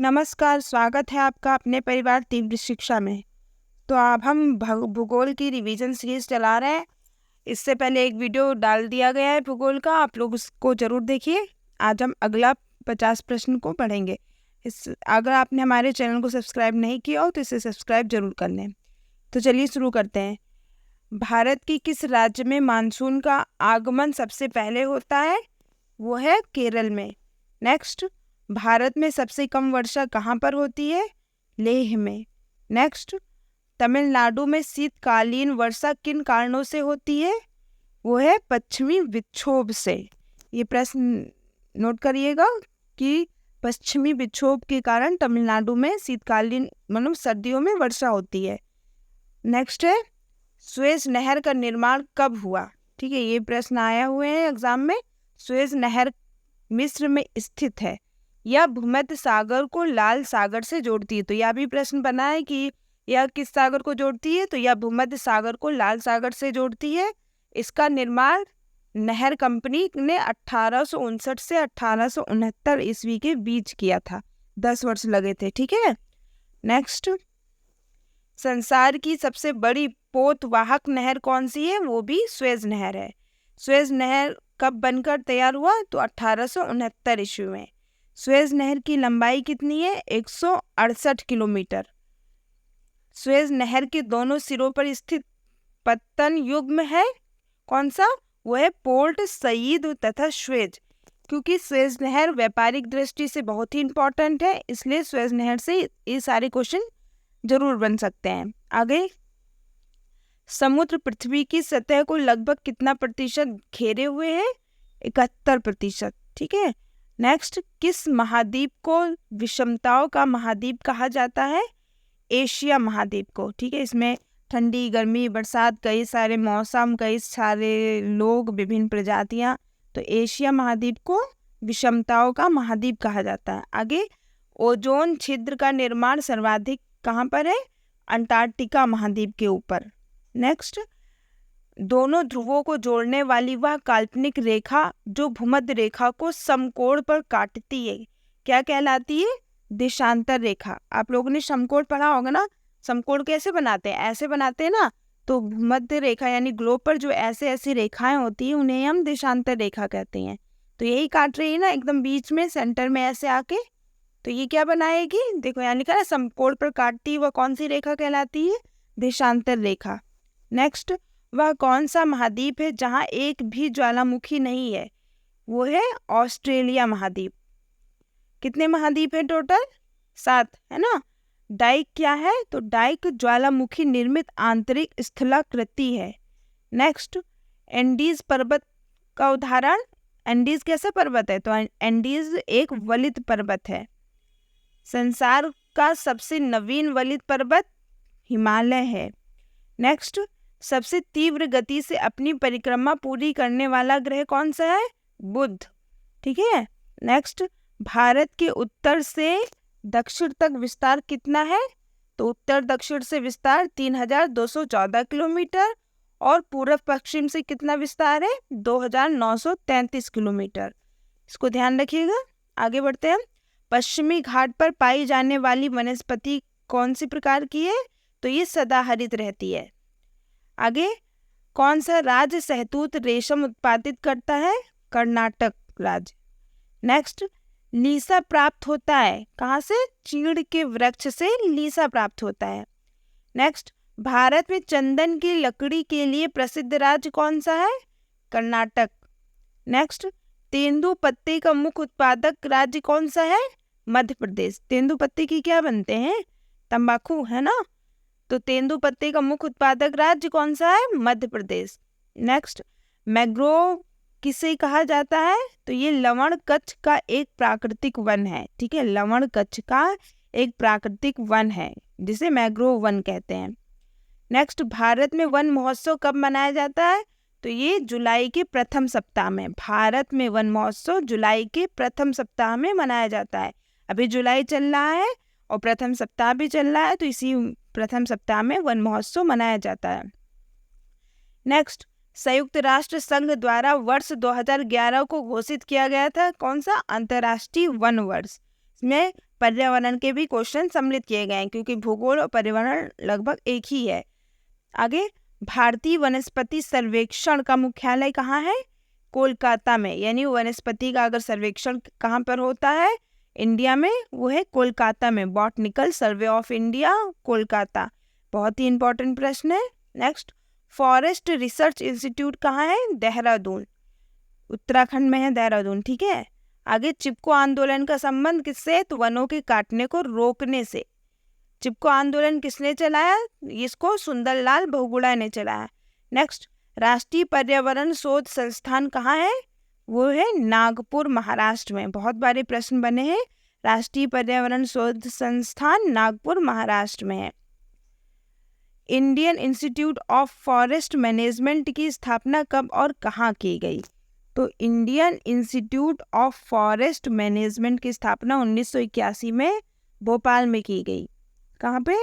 नमस्कार, स्वागत है आपका अपने परिवार तीव्र शिक्षा में। तो अब हम भूगोल की रिवीजन सीरीज चला रहे हैं। इससे पहले एक वीडियो डाल दिया गया है भूगोल का, आप लोग उसको ज़रूर देखिए। आज हम अगला 50 प्रश्न को पढ़ेंगे। अगर आपने हमारे चैनल को सब्सक्राइब नहीं किया हो तो इसे सब्सक्राइब जरूर कर लें। तो चलिए शुरू करते हैं। भारत की किस राज्य में मानसून का आगमन सबसे पहले होता है? वो है केरल में। नेक्स्ट, भारत में सबसे कम वर्षा कहाँ पर होती है? लेह में। नेक्स्ट, तमिलनाडु में शीतकालीन वर्षा किन कारणों से होती है? वो है पश्चिमी विक्षोभ से। ये प्रश्न नोट करिएगा कि पश्चिमी विक्षोभ के कारण तमिलनाडु में शीतकालीन मतलब सर्दियों में वर्षा होती है। नेक्स्ट है, सुएज नहर का निर्माण कब हुआ? ठीक है, ये प्रश्न आया हुए हैं एग्जाम में। सुएज नहर मिस्र में स्थित है। यह भूमध्य सागर को लाल सागर से जोड़ती है। तो यह भी प्रश्न बना है कि यह किस सागर को जोड़ती है? तो यह भूमध्य सागर को लाल सागर से जोड़ती है। इसका निर्माण नहर कंपनी ने 1859 से 1869 ईस्वी के बीच किया था। 10 वर्ष लगे थे। ठीक है। नेक्स्ट, संसार की सबसे बड़ी पोतवाहक नहर कौन सी है? वो भी सुएज नहर है। सुएज नहर कब बनकर तैयार हुआ? तो 1869 ईस्वी में। सुएज नहर की लंबाई कितनी है? 168 किलोमीटर। सुएज नहर के दोनों सिरों पर स्थित पत्तन युग्म है कौन सा? वो है पोर्ट सईद तथा सुएज। क्योंकि सुएज नहर व्यापारिक दृष्टि से बहुत ही इंपॉर्टेंट है, इसलिए सुएज नहर से ये सारे क्वेश्चन जरूर बन सकते हैं। आगे, समुद्र पृथ्वी की सतह को लगभग कितना प्रतिशत घेरे हुए है? 71%। ठीक है। नेक्स्ट, किस महाद्वीप को विषमताओं का महाद्वीप कहा जाता है? एशिया महाद्वीप को। ठीक है। इसमें ठंडी, गर्मी, बरसात, कई सारे मौसम, कई सारे लोग, विभिन्न प्रजातियां। तो एशिया महाद्वीप को विषमताओं का महाद्वीप कहा जाता है। आगे, ओजोन छिद्र का निर्माण सर्वाधिक कहाँ पर है? अंटार्कटिका महाद्वीप के ऊपर। नेक्स्ट, दोनों ध्रुवों को जोड़ने वाली वह काल्पनिक रेखा जो भूमध्य रेखा को समकोण पर काटती है क्या कहलाती है? देशांतर रेखा। आप लोगों ने समकोण पढ़ा होगा ना। समकोण कैसे बनाते हैं? ऐसे बनाते हैं ना। तो भूमध्य रेखा यानी ग्लोब पर जो ऐसे ऐसी रेखाएं होती हैं उन्हें हम देशांतर रेखा कहते हैं। तो यही काट रही है ना एकदम बीच में, सेंटर में ऐसे आके। तो ये क्या बनाएगी? देखो यहाँ लिखा है समकोण पर काटती, वह कौन सी रेखा कहलाती है? देशांतर रेखा। नेक्स्ट, वह कौन सा महाद्वीप है जहाँ एक भी ज्वालामुखी नहीं है? वो है ऑस्ट्रेलिया महाद्वीप। कितने महाद्वीप है टोटल? 7 है ना। डाइक क्या है? तो डाइक ज्वालामुखी निर्मित आंतरिक स्थलाकृति है। नेक्स्ट, एंडीज पर्वत का उदाहरण। एंडीज कैसा पर्वत है? तो एंडीज एक वलित पर्वत है। संसार का सबसे नवीन वलित पर्वत हिमालय है। नेक्स्ट, सबसे तीव्र गति से अपनी परिक्रमा पूरी करने वाला ग्रह कौन सा है? बुध। ठीक है। नेक्स्ट, भारत के उत्तर से दक्षिण तक विस्तार कितना है? तो उत्तर दक्षिण से विस्तार 3214 किलोमीटर और पूर्व पश्चिम से कितना विस्तार है? 2933 किलोमीटर। इसको ध्यान रखिएगा। आगे बढ़ते हैं। पश्चिमी घाट पर पाई जाने वाली वनस्पति कौन सी प्रकार की है? तो ये सदाहरित रहती है। आगे, कौन सा राज्य शहतूत रेशम उत्पादित करता है? कर्नाटक राज्य। नेक्स्ट, लीसा प्राप्त होता है कहाँ से? चीड़ के वृक्ष से लीसा प्राप्त होता है। नेक्स्ट, भारत में चंदन की लकड़ी के लिए प्रसिद्ध राज्य कौन सा है? कर्नाटक। नेक्स्ट, तेंदु पत्ते का मुख्य उत्पादक राज्य कौन सा है? मध्य प्रदेश। तेंदु पत्ते की क्या बनते हैं? तंबाकू, है ना। तो तेंदु पत्ते का मुख्य उत्पादक राज्य कौन सा है? मध्य प्रदेश। नेक्स्ट, मैंग्रोव किसे कहा जाता है? तो ये लवण कच्छ का एक प्राकृतिक वन है। ठीक है, लवण कच्छ का एक प्राकृतिक वन है जिसे मैंग्रोव वन कहते हैं। नेक्स्ट, भारत में वन महोत्सव कब मनाया जाता है? तो ये जुलाई के प्रथम सप्ताह में। भारत में वन महोत्सव जुलाई के प्रथम सप्ताह में मनाया जाता है। अभी जुलाई चल रहा है और प्रथम सप्ताह भी चल रहा है, तो इसी प्रथम सप्ताह में वन महोत्सव मनाया जाता है। नेक्स्ट, संयुक्त राष्ट्र संघ द्वारा वर्ष 2011 को घोषित किया गया था कौन सा? अंतर्राष्ट्रीय वन वर्ष। इसमें पर्यावरण के भी क्वेश्चन सम्मिलित किए गए हैं, क्योंकि भूगोल और पर्यावरण लगभग एक ही है। आगे, भारतीय वनस्पति सर्वेक्षण का मुख्यालय कहाँ है? कोलकाता में। यानी वनस्पति का अगर सर्वेक्षण कहाँ पर होता है इंडिया में, वो है कोलकाता में। Botanical survey of India, Kolkata. बहुत ही इंपॉर्टेंट प्रश्न है। नेक्स्ट, फॉरेस्ट रिसर्च इंस्टीट्यूट कहाँ है? देहरादून, उत्तराखंड में है देहरादून, ठीक है। आगे, चिपको आंदोलन का संबंध किससे? तो वनों के काटने को रोकने से। चिपको आंदोलन किसने चलाया? इसको सुंदरलाल बहुगुणा ने चलाया। नेक्स्ट, राष्ट्रीय पर्यावरण शोध संस्थान कहाँ है? वो है नागपुर, महाराष्ट्र में। बहुत बारे प्रश्न बने हैं। राष्ट्रीय पर्यावरण शोध संस्थान नागपुर, महाराष्ट्र में है। Indian institute of forest management की स्थापना कब और कहाँ की गई? तो Indian institute of forest management की स्थापना 1981 में भोपाल में की गई। कहाँ पे?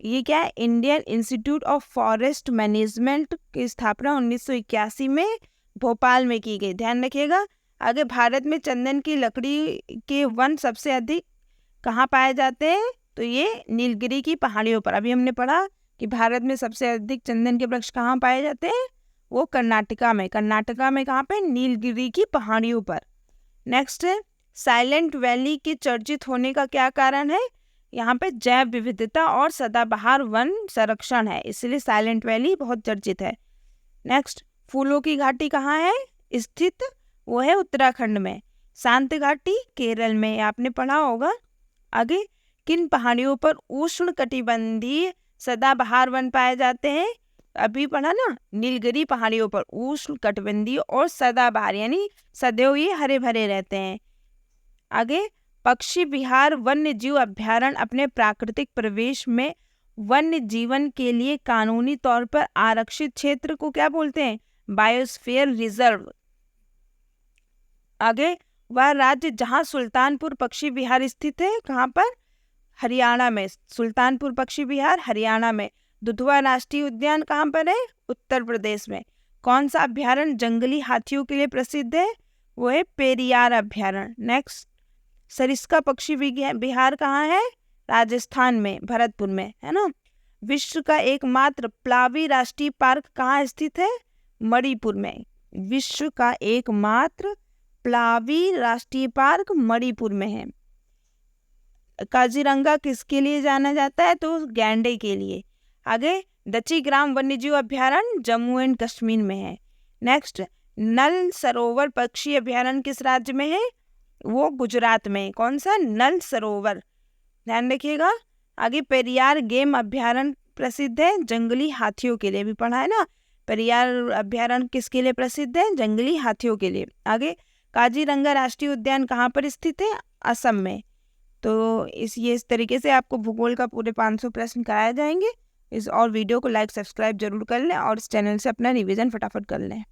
ये क्या है? Indian institute of forest management की स्थापना 1981 में भोपाल में की गई, ध्यान रखिएगा। आगे, भारत में चंदन की लकड़ी के वन सबसे अधिक कहाँ पाए जाते हैं? तो ये नीलगिरी की पहाड़ियों पर। अभी हमने पढ़ा कि भारत में सबसे अधिक चंदन के वृक्ष कहाँ पाए जाते हैं? वो कर्नाटका में। कर्नाटका में कहाँ पे? नीलगिरी की पहाड़ियों पर। नेक्स्ट है, साइलेंट वैली के चर्चित होने का क्या कारण है? यहाँ पे जैव विविधता और सदाबहार वन संरक्षण है, इसलिए साइलेंट वैली बहुत चर्चित है। नेक्स्ट, फूलों की घाटी कहाँ है स्थित? वो है उत्तराखंड में। शांत घाटी केरल में, आपने पढ़ा होगा। आगे, किन पहाड़ियों पर उष्ण कटिबंधीय सदाबहार वन पाए जाते हैं? अभी पढ़ा ना, नीलगिरी पहाड़ियों पर उष्ण कटिबंधीय और सदाबहार, यानी सदैव ये हरे भरे रहते हैं। आगे, पक्षी विहार वन्य जीव अभ्यारण्य अपने प्राकृतिक प्रवेश में वन्य जीवन के लिए कानूनी तौर पर आरक्षित क्षेत्र को क्या बोलते हैं? Biosphere reserve. आगे, वह राज्य जहां सुल्तानपुर पक्षी विहार स्थित है, कहाँ पर? हरियाणा में। सुल्तानपुर पक्षी विहार हरियाणा में। दुधवा राष्ट्रीय उद्यान कहाँ पर है? उत्तर प्रदेश में। कौन सा अभ्यारण्य जंगली हाथियों के लिए प्रसिद्ध है? वो है पेरियार अभ्यारण्य। नेक्स्ट, सरिस्का पक्षी विहार कहाँ है? राजस्थान में, भरतपुर में, है ना। विश्व का एकमात्र प्लावी राष्ट्रीय पार्क कहाँ स्थित है? मणिपुर में। विश्व का एकमात्र प्लावी राष्ट्रीय पार्क मणिपुर में है। काजीरंगा किसके लिए जाना जाता है? तो गैंडे के लिए। आगे, दच्चीग्राम वन्यजीव अभ्यारण्य जम्मू एंड कश्मीर में है। नेक्स्ट, नल सरोवर पक्षी अभ्यारण्य किस राज्य में है? वो गुजरात में। कौन सा? नल सरोवर, ध्यान रखिएगा। आगे, पेरियार गेम अभ्यारण्य प्रसिद्ध है जंगली हाथियों के लिए, भी पढ़ा है ना। पेरियार अभ्यारण्य किसके लिए प्रसिद्ध है? जंगली हाथियों के लिए। आगे, काजीरंगा राष्ट्रीय उद्यान कहाँ पर स्थित है? असम में। तो इस तरीके से आपको भूगोल का पूरे 500 प्रश्न कराए जाएंगे। और वीडियो को लाइक सब्सक्राइब जरूर कर लें और इस चैनल से अपना रिवीजन फटाफट कर लें।